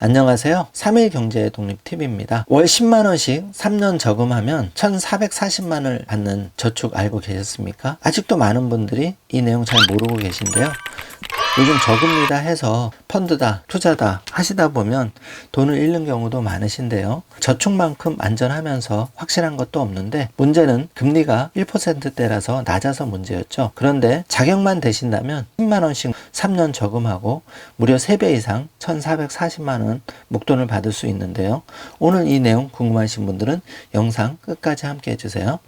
안녕하세요. 3일 경제의 독립팁입니다. 월 10만원씩 3년 저금하면 1,440만원을 받는 저축 알고 계셨습니까? 아직도 많은 분들이 이 내용 잘 모르고 계신데요. 요즘 저금리다 해서 펀드다, 투자다 하시다 보면 돈을 잃는 경우도 많으신데요. 저축만큼 안전하면서 확실한 것도 없는데 문제는 금리가 1%대라서 낮아서 문제였죠. 그런데 자격만 되신다면 10만원씩 3년 저금하고 무려 3배 이상 1,440만원 목돈을 받을 수 있는데요. 오늘 이 내용 궁금하신 분들은 영상 끝까지 함께 해주세요.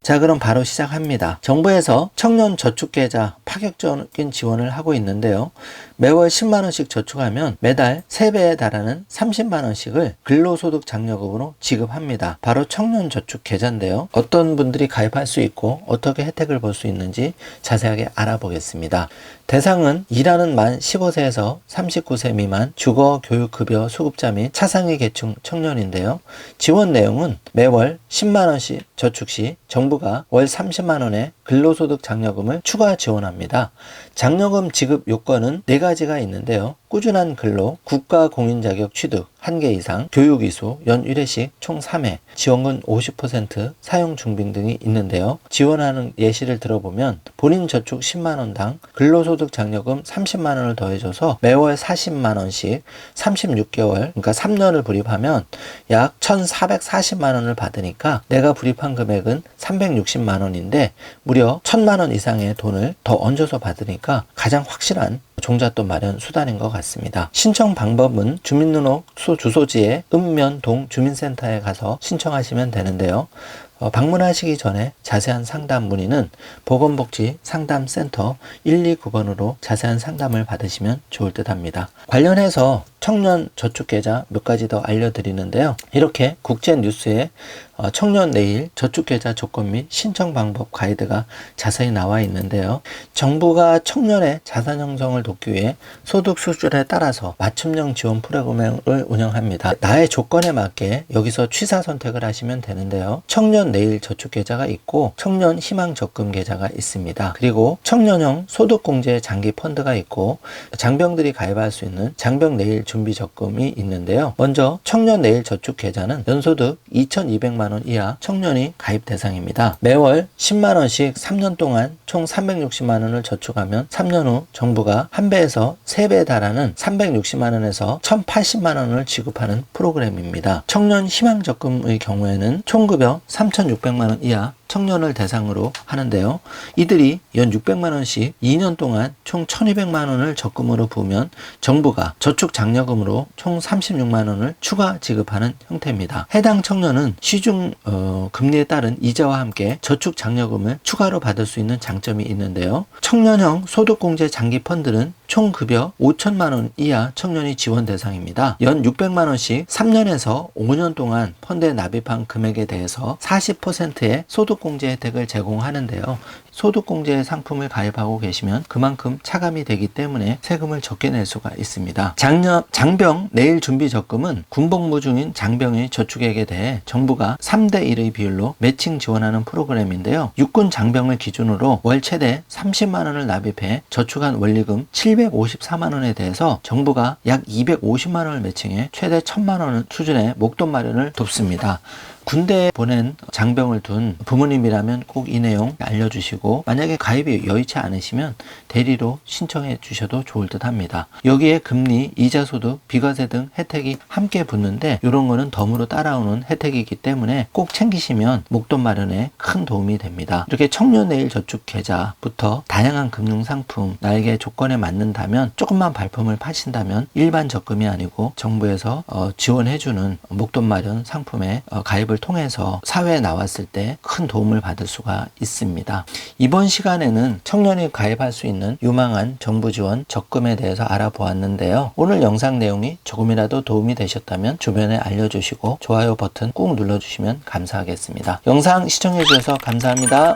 자, 그럼 바로 시작합니다. 정부에서 청년 저축계좌 파격적인 지원을 하고 있는데요. 매월 10만원씩 저축하면 매달 3배에 달하는 30만원씩을 근로소득 장려금으로 지급합니다. 바로 청년 저축계좌인데요. 어떤 분들이 가입할 수 있고 어떻게 혜택을 볼 수 있는지 자세하게 알아보겠습니다. 대상은 일하는 만 15세에서 39세 미만 주거, 교육급여 수급자 및 차상위 계층 청년인데요. 지원 내용은 매월 10만원씩 저축 시 정부가 월 30만원의 근로소득 장려금을 추가 지원합니다. 장려금 지급 요건은 4가지가 있는데요. 꾸준한 근로, 국가 공인 자격 취득 1개 이상, 교육 이수, 연휴례식 총 3회, 지원금 50% 사용 중빙 등이 있는데요. 지원하는 예시를 들어보면 본인 저축 10만원당 근로소득 장려금 30만원을 더해줘서 매월 40만원씩 36개월, 그러니까 3년을 불입하면 약 1,440만원을 받으니까 내가 불입한 금액은 360만원인데 무려 1,000만원 이상의 돈을 더 얹어서 받으니까 가장 확실한 종잣돈 마련 수단인 것 같습니다. 신청 방법은 주민등록소 주소지의 읍면동 주민센터에 가서 신청하시면 되는데요. 방문하시기 전에 자세한 상담 문의는 보건복지 상담센터 129번으로 자세한 상담을 받으시면 좋을 듯 합니다. 관련해서 청년 저축계좌 몇 가지 더 알려드리는데요. 이렇게 국제뉴스에 청년 내일 저축계좌 조건 및 신청 방법 가이드가 자세히 나와 있는데요. 정부가 청년의 자산 형성을 돕기 위해 소득 수준에 따라서 맞춤형 지원 프로그램을 운영합니다. 나의 조건에 맞게 여기서 취사 선택을 하시면 되는데요. 청년 내일 저축계좌가 있고 청년 희망 적금 계좌가 있습니다. 그리고 청년형 소득공제 장기 펀드가 있고 장병들이 가입할 수 있는 장병 내일 준비 적금이 있는데요. 먼저 청년 내일 저축 계좌는 연소득 2,200만원 이하 청년이 가입 대상입니다. 매월 10만원씩 3년 동안 총 360만원을 저축하면 3년 후 정부가 1배에서 3배에 달하는 360만원에서 1,080만원을 지급하는 프로그램입니다. 청년 희망 적금의 경우에는 총급여 3,600만원 이하 청년을 대상으로 하는데요. 이들이 연 600만원씩 2년 동안 총 1,200만원을 적금으로 부으면 정부가 저축 장려금으로 총 36만원을 추가 지급하는 형태입니다. 해당 청년은 시중 금리에 따른 이자와 함께 저축 장려금을 추가로 받을 수 있는 장점이 있는데요. 청년형 소득공제 장기 펀드는 총 급여 5천만원 이하 청년이 지원 대상입니다. 연 600만원씩 3년에서 5년 동안 펀드에 납입한 금액에 대해서 40%의 소득공제 혜택을 제공하는데요. 소득공제 상품을 가입하고 계시면 그만큼 차감이 되기 때문에 세금을 적게 낼 수가 있습니다. 장병 내일 준비 적금은 군복무 중인 장병의 저축액에 대해 정부가 3대1의 비율로 매칭 지원하는 프로그램인데요. 육군 장병을 기준으로 월 최대 30만원을 납입해 저축한 원리금 754만원에 대해서 정부가 약 250만원을 매칭해 최대 1,000만원 수준의 목돈 마련을 돕습니다. 군대에 보낸 장병을 둔 부모님이라면 꼭 이 내용 알려주시고 만약에 가입이 여의치 않으시면 대리로 신청해 주셔도 좋을 듯 합니다. 여기에 금리, 이자 소득, 비과세 등 혜택이 함께 붙는데 이런 거는 덤으로 따라오는 혜택이기 때문에 꼭 챙기시면 목돈 마련에 큰 도움이 됩니다. 이렇게 청년 내일 저축 계좌부터 다양한 금융 상품 나에게 조건에 맞는다면 조금만 발품을 파신다면 일반 적금이 아니고 정부에서 지원해주는 목돈 마련 상품에 가입을 통해서 사회에 나왔을 때 큰 도움을 받을 수가 있습니다. 이번 시간에는 청년이 가입할 수 있는 유망한 정부 지원 적금에 대해서 알아보았는데요. 오늘 영상 내용이 조금이라도 도움이 되셨다면 주변에 알려주시고 좋아요 버튼 꾹 눌러주시면 감사하겠습니다. 영상 시청해 주셔서 감사합니다.